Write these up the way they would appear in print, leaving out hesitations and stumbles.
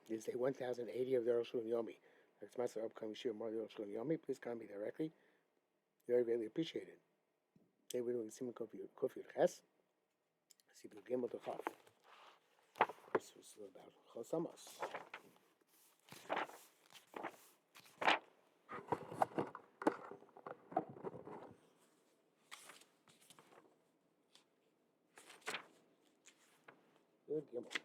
Is day 1080 of the Rosh Yomi. That's my upcoming Shir more the Rosh Yomi. Please contact me directly. Very greatly appreciated. Today we're doing Simon Kofi Ches. Sibuk Gimel to Chav. This was about Chosamos. Good Gimel.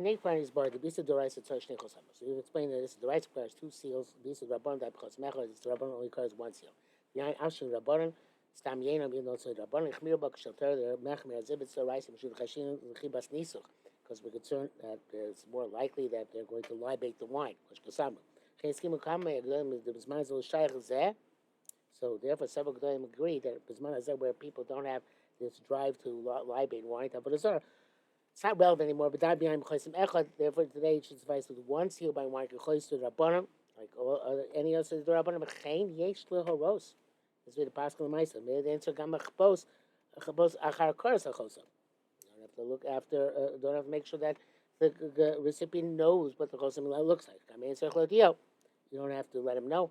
Hinei Pranis Bar, the Bisa Doraisa Tzar Shnei Chosamos. So you've explained that this Doraisa requires two seals. Bisa Rabban that because Mechad is the Rabban only requires one seal. Behind Avshin Rabbanon, Stam Yenam, even though it's Rabban, Chmir Bak Shelter, the Mechmer Zibit Doraisa, Mishud Chashin, Chibas Nisuch, because we're concerned that it's more likely that they're going to libate the wine, which Kosamu. Cheskimu Kameh, the Bisman Zol Shaykh Zeh. So therefore, several Gedolim agree that Bisman Zeh, where people don't have this drive to libate wine, but it's not relevant anymore. But that behind Chosim Echad, therefore today it should suffice with one seal by wine Chois to Rabbanim, like all other any other says the Rabbanim. Chain Yesh Lehoros. This way the Pascal Ma'isa. Maybe the answer Gam Chapos Achar Koros Achosa. You don't have to look after. Don't have to make sure that the recipient knows what the Chosim looks like. I mean, you don't have to let him know.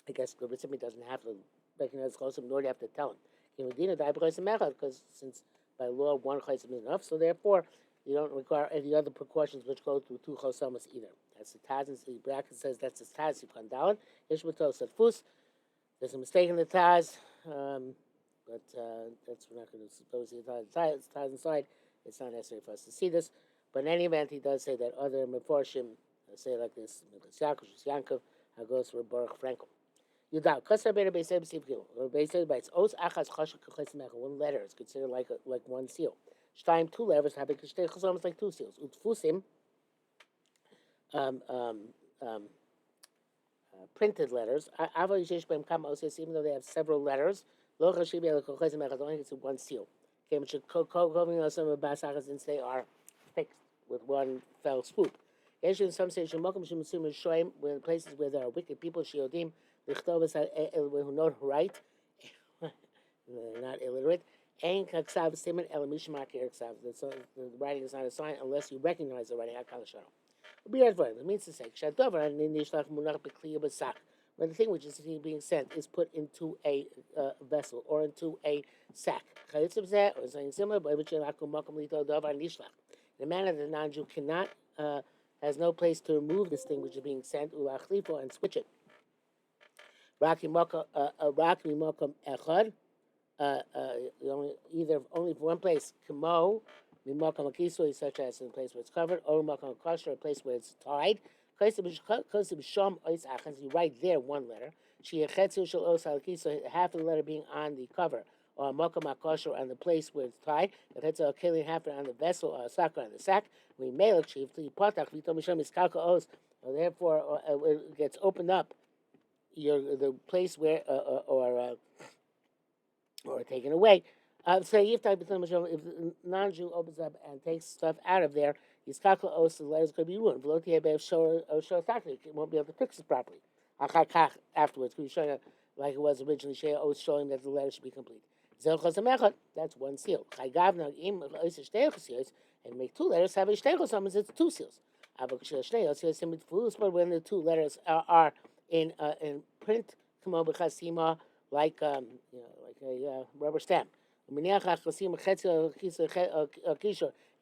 I guess the recipient doesn't have to recognize Chosim, nor do you have to tell him. Because since by law, one chaysim is enough, so therefore you don't require any other precautions which go through two chosamas either. That's the Taz, and the bracket says that's the Taz. You can down. Ishmael said fus. There's a mistake in the Taz, but that's we're not going to suppose the Taz inside. It's not necessary for us to see this, but in any event, he does say that other meforshim say like this: Yaakov, Hagos, Baruch Frankel. Yudal, Kasar Beta Beisay B'Sivkil, or Beisay Bites, Os Achas Chashuk Chesmech, one letter is considered like one seal. Shtaim, two letters, have a Kishtei Chazom, like two seals. Utfusim, um, um, um, printed letters. Ava Yishesh Bem Kam Oses, even though they have several letters, Lo Chashibi Al Chesmech, only gets one seal. Came to Koving Osam Bas Achas, since they are fixed with one fell swoop. In some states, when places where there are wicked people, Shiodim, who know to write, not illiterate. The writing is not a sign unless you recognize the writing. It means to say, when the thing which is being sent is put into a vessel or into a sack, or something similar, in a manner that the non-Jew cannot, has no place to remove this thing which is being sent, and switch it. Raki Makam Echad, only for one place, Kamo, Mimakam Akisoi, such as in a place where it's covered, or Makam Kosher, a place where it's tied. You write there one letter. Half of the letter being on the cover, or Makam Akosher on the place where it's tied. Half on the vessel, or Sakra on the sack. We mail it, therefore it gets opened up. The place where or taken away. So if the non-Jew opens up and takes stuff out of there, his the letters could be ruined. It won't be able to fix it properly. Afterwards, could be showing like it was originally showing that the letter should be complete. That's one seal. And make two letters, have a it's two seals. But when the two letters are in print, like a rubber stamp. You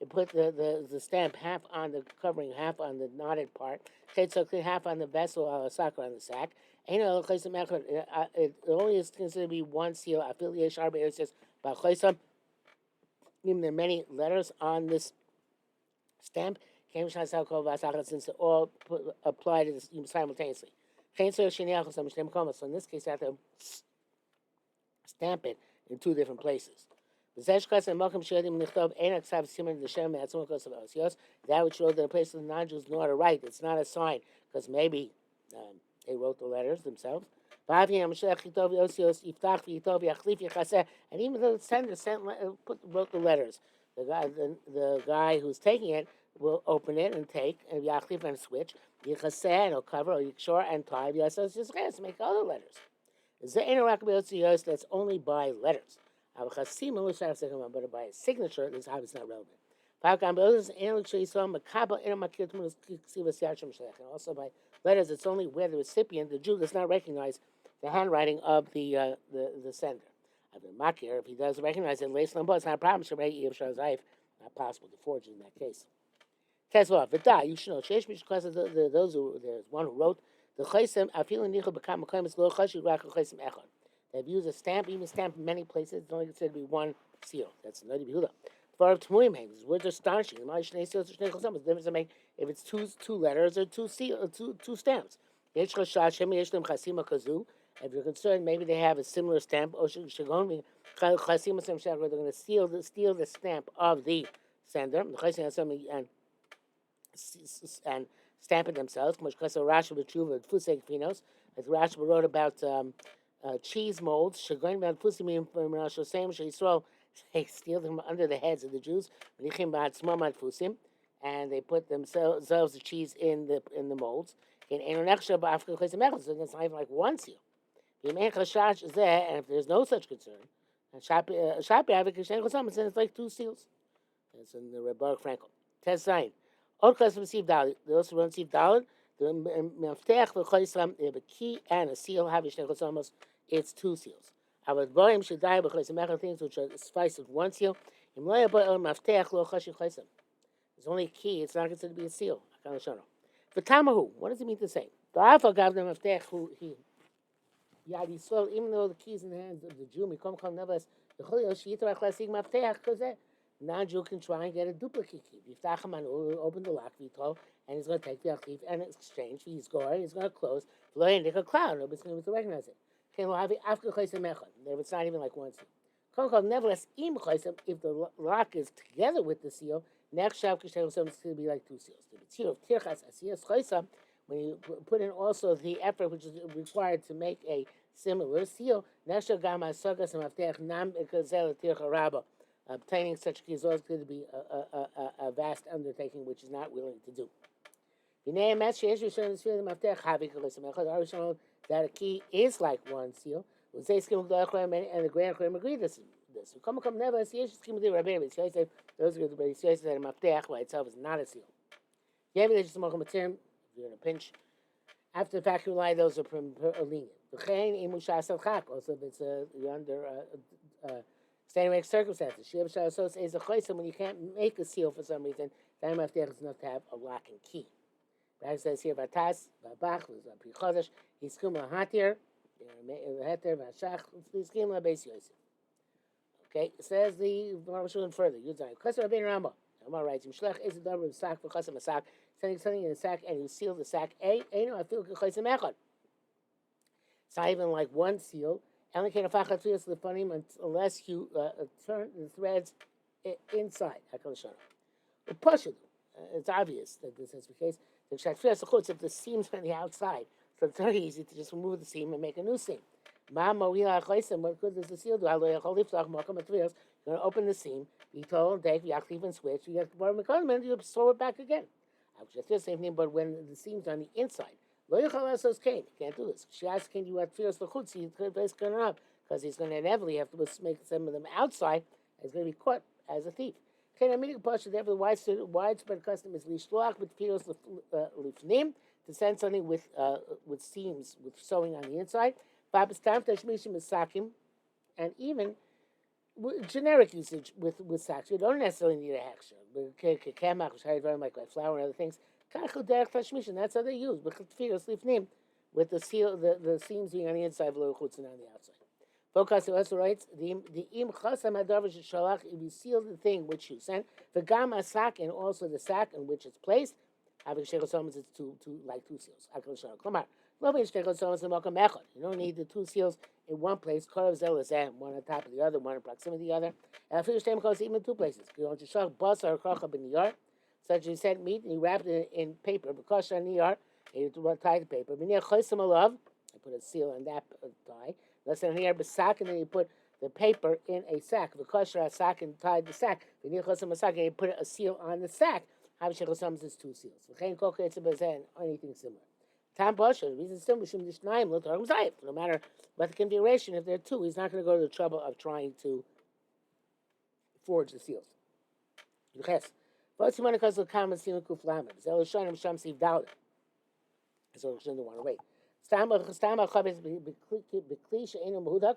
put the stamp half on the covering, half on the knotted part, half on the vessel, soccer on the sack. It only is considered to be one seal. Affiliation Arba says, even there are many letters on this stamp, since they're all applied simultaneously. So in this case, I have to stamp it in two different places. That would show that a place the non-Jews know how to write. It's not a sign, because maybe they wrote the letters themselves. And even though the sender wrote the letters, the guy who's taking it will open it and take and yachlif and switch. And he'll cover or yikshor and tie. Just make other letters. That's only by letters. But by a signature, this is not relevant. And also by letters, it's only where the recipient, the Jew, does not recognize the handwriting of the sender. If he does recognize it, it's not a problem. Not possible to forge in that case. Tesla, V'da, you should know. Because of those who there's one who wrote the chesem. I feel nichol become makom lo chashu rak chesem echad. They've used a stamp, even stamp in many places. It's only considered to be one seal. That's another Yehuda. For Tmuim hangs, words are astonishing. The difference to make if it's two letters or two stamps. If you're concerned, maybe they have a similar stamp. Or they're going to steal the stamp of the sender. And stamp it themselves. As Rashi wrote about cheese molds. They steal them under the heads of the Jews. And they put themselves the cheese in the molds. So it's not even like one seal. And if there's no such concern, then it's like two seals. It's in the Rebbe Frankel. Test sign. They also run Siv Dalit. They have a key and a seal. It's two seals. Things which are suffice with one seal. There's only a key. It's not considered to be a seal. What does it mean to say? Even though the key is in the hands of the Jew, non-Jew can try and get a duplicate key. Will open the lock, and he's going to take the key and in exchange he's going to close. Nobody's going to be able to recognize it. It's not even like one seal. Nevertheless, if the lock is together with the seal, it's going to be like two seals. When you put in also the effort which is required to make a similar seal, obtaining such a key is always going to be a vast undertaking which is not willing to do. That a key is like one seal. And the Grand Krim agreed this. Those are the Maftech by itself is not a seal. If you're in a pinch. After the fact, you lie, those are lenient. Also, if it's you're under extenuating circumstances. Is a when you can't make a seal for some reason, then Maftech is enough to have a lock and key. It says here, Vatas, Vabach, Chodesh, he's Kumla Hatir, Heter, Vashach, he's Kumla Beis Yosef. Okay, it says the Arukh further. Yudzai. Chesed Rabbeinu Rambam. Rambam writes, Mishlech is a double sack for Chesed Masak, sending something in a sack and you seal the sack. I feel Chesed Mechad. It's not even like one seal. Unless you turn the threads inside. It's obvious that this is the case. If the seams on the outside, so it's very easy to just remove the seam and make a new seam. What good does the seal do? You're going to open the seam, be told, take, even switch, you have to borrow the you sew it back again. I was just the same thing, but when the seam's on the inside, you can't do this. She asked, can you have fears the chutz? He could place it up because he's going to inevitably have to make some of them outside. He's going to be caught as a thief. The widespread custom is lishloach with fears lifnim to send something with seams with sewing on the inside. And even generic usage with sacks. You don't necessarily need a hechsher. Like flour and other things. That's how they use with the seal, the seams being on the inside, and on the outside. Focus also writes the im chasam hadavar shalach, if you seal the thing which you sent, the gam asak, and also the sack in which it's placed. Having shechos somos, it's two seals. You don't need the two seals in one place. One on top of the other, one in proximity to the other. And even two places. You don't just bus or krocha b'niyar. Such as you sent meat and you wrapped it in paper. Because on niyar, you tie the paper. I put a seal on that tie. Let's say here sack, and then you put the paper in a sack. Because a sack and tied the sack. And you put a seal on the sack. Is two seals. Anything similar. The reason still no matter what the configuration, if there are two, he's not going to go to the trouble of trying to forge the seals. Yes. First, you want to cause the common seal kuf lamed. Zel shonim sham siv dalet. So we don't want to wait. Stam chabes bekli she'enu mehudak.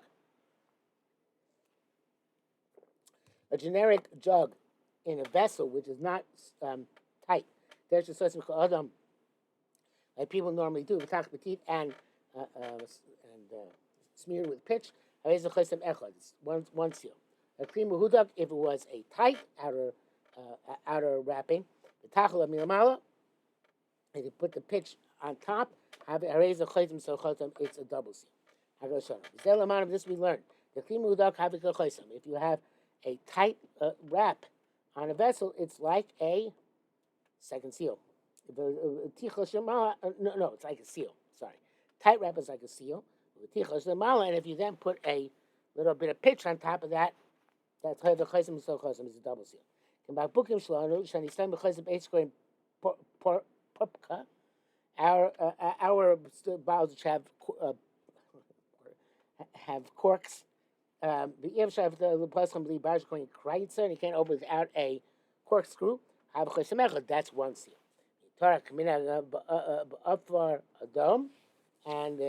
A generic jug in a vessel which is not tight. There's just such a adam like people normally do, and smeared with pitch. It's one seal. A cream hudak if it was a tight outer wrapping. The tachla milamala, and you put the pitch on top. It's a double seal. Of this we learned. The cream hudak if you have a tight wrap on a vessel, it's like a second seal. No, it's like a seal. Sorry. Tight wrap is like a seal. And if you then put a little bit of pitch on top of that, that's the chaysim is a double seal. Our bottles which have corks. The and you can't open without a corkscrew. That's one seal. Torah kamina for a dome, and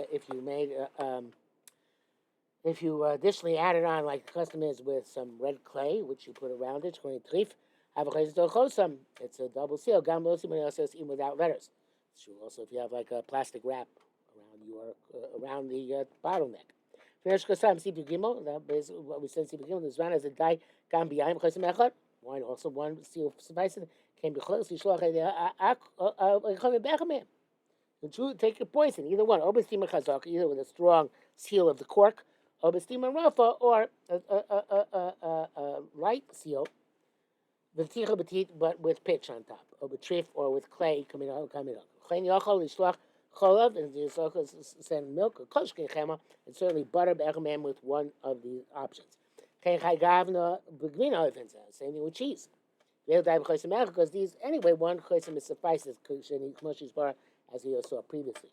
if you additionally add it on like the custom is with some red clay, which you put around it, it's a double seal. Even without letters. It's true. Also, if you have like a plastic wrap around the bottleneck. Finish kasam sipu gimel. That is what we said. Sipu gimel. This round as a die gam biyayim chaysim echad. Wine also one seal suffices. Came b'chol sishloach take your poison. Either one. Obestima chazak, either with a strong seal of the cork, obestima rafa, or a light seal, but with pitch on top, or with trif, or with clay coming out. Chen yachol lishloach cholav, and the yisroch send milk, or koshkin chema, and certainly butter be'echamem with one of the options. Chen chay gavna b'gvina, same thing with cheese. Because these, anyway, one chosim suffices, as we saw previously.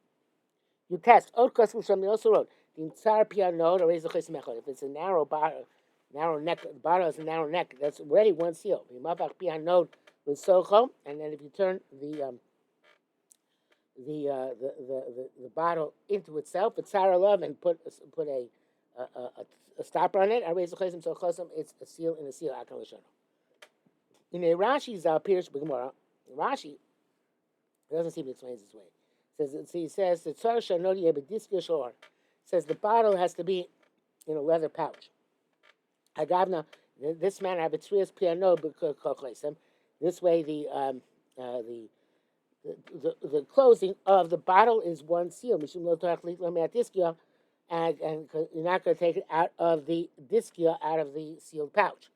You test. Old chosim we also wrote. The entire piano or raise the chosim echad. If it's a narrow neck, the bottle has a narrow neck, that's already one seal. The mafach piano with socho, and then if you turn the bottle into itself, it's Sarah Love, and put a stopper on it. I raise the chosim, so chosim, it's a seal in a seal. In a Rashi's Pirish B'Gemara, Rashi doesn't seem to explain it this way. He says the tzar shanodi ebediskia shor. Says the bottle has to be in a leather pouch. Agavna, this man abetzrias piano b'kochlesim. This way the closing of the bottle is one seal. Mishum lo torach litlam diskia, and you're not going to take it out of the diskia, out of the sealed pouch.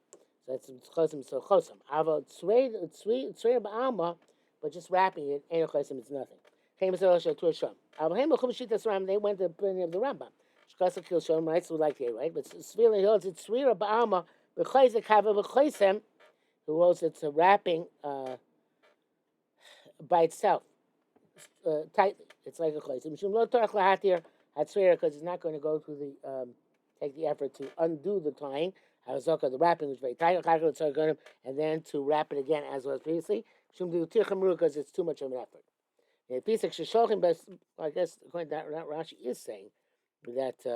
That's chosim, so chosim. Avo tzrei ba'alma, but just wrapping it, ain't chosim, it's nothing. Famous Elisha to a shom. Avahim b'chum shitas ram. They went to the opinion of the Rambam. Shkasa kil shom, right? So we like it, right? But Svila holds it's tzrei ba'alma b'choisek hava b'choisem, who holds it's a wrapping by itself, tightly. It's like a chosim. Mishum lo torach lahatir hatzrei, because it's not going to go through the take the effort to undo the tying. The wrapping was very tight, and then to wrap it again as was previously, because it's too much of an effort. I guess according to that Rashi is saying that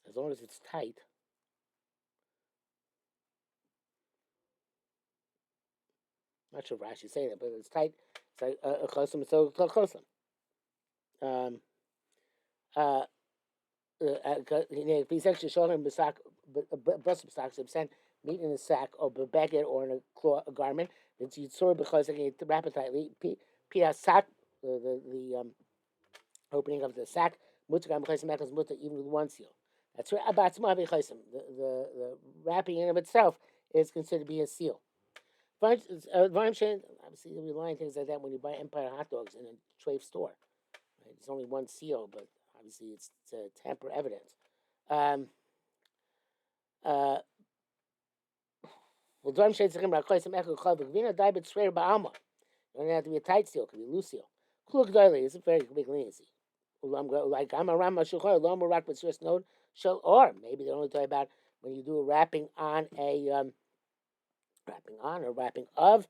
as long as it's tight, I'm not sure if Rashi saying that, but it's tight. It's like a chosim, so chosim. If he's actually showing him meat in a sack or a baguette or in a garment, it's yitzur because they can wrap it tightly. Pia sack, the opening of the sack, mutzah even with one seal. That's right. The wrapping in of itself is considered to be a seal. Obviously, you'll be lying things like that when you buy Empire hot dogs in a Trafe store. Right? It's only one seal, but obviously it's tamper evidence. It doesn't have to be a tight seal. It could be a loose seal. Kluk daily is a very big leniency. Like I'm a Ram Shulchan, Lom Rock with Swiss Node, or maybe they're only talking about when you do a wrapping on or wrapping of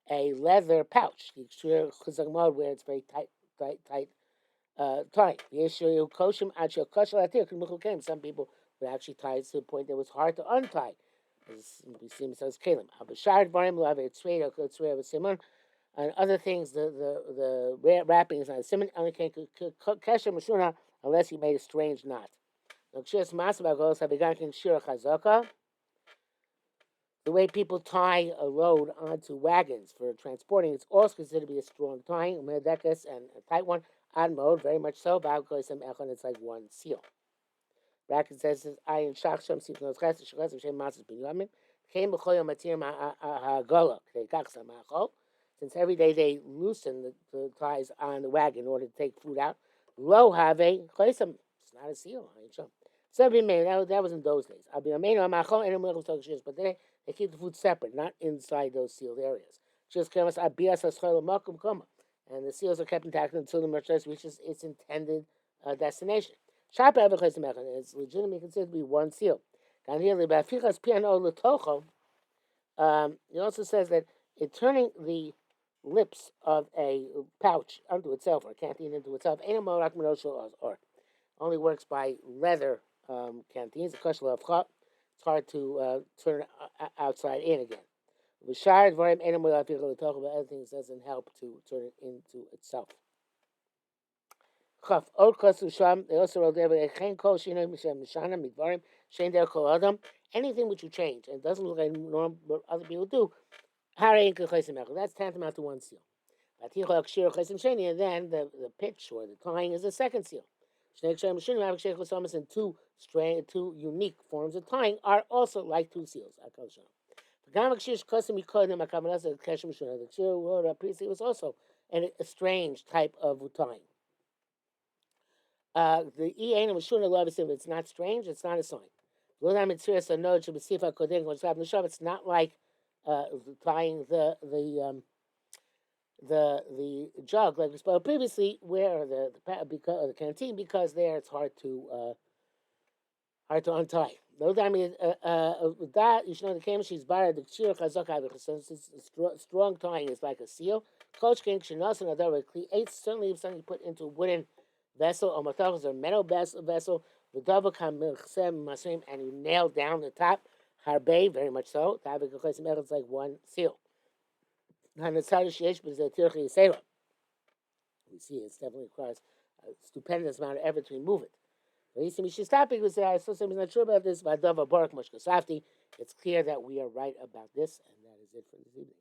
a leather pouch. The exterior chizak mode where it's very tight tying. Some people would actually tie it to the point that it was hard to untie. As we see him says Kalim. And other things, the wrapping is not a simon. Only can kesher mashuna unless you made a strange knot. The way people tie a load onto wagons for transporting, it's also considered to be a strong tying, and a tight one. On mode, very much so. It's like one seal. Bracket says, "Ayin shachsham sifnos ches shachas v'shem masas binyamin came b'choyam matir ha'gola k'deikachsam ha'chol." Since every day they loosen the ties on the wagon in order to take food out. Lo have chesam. It's not a seal. Ayin sham. So that was in those days. But today they keep the food separate, not inside those sealed areas. Just and the seals are kept intact until the merchandise reaches its intended destination. It's legitimately considered to be one seal. It also says that in turning the lips of a pouch unto itself or canteen into itself, or only works by leather canteens. It's hard to turn outside in again. V'shar dvarim einam l'afich talk about other things doesn't help to turn it into itself. Chaf od kasu sham. They also wrote there chen kol shinoi mishana midvarim shein der kol adam. Anything which you change and doesn't look like normal what other people do. That's tantamount to one seal. And then the pitch or the tying is the second seal. And two unique forms of tying are also like two seals. The priestly was also a strange type of tying. The if it's not strange, it's not a sign. It's not like tying the jug like we spoke previously, where the canteen, because there it's hard to untie. That you should know the came she's barred the shir chazak strong tying is like a seal. Coach king shenas and other creates certainly if something put into a wooden vessel or matachos or metal vessel the double masrim and you nail down the top harbe very much so. It's like one seal. We see it definitely requires a stupendous amount of effort to remove it. It's clear that we are right about this, and that is it for this evening.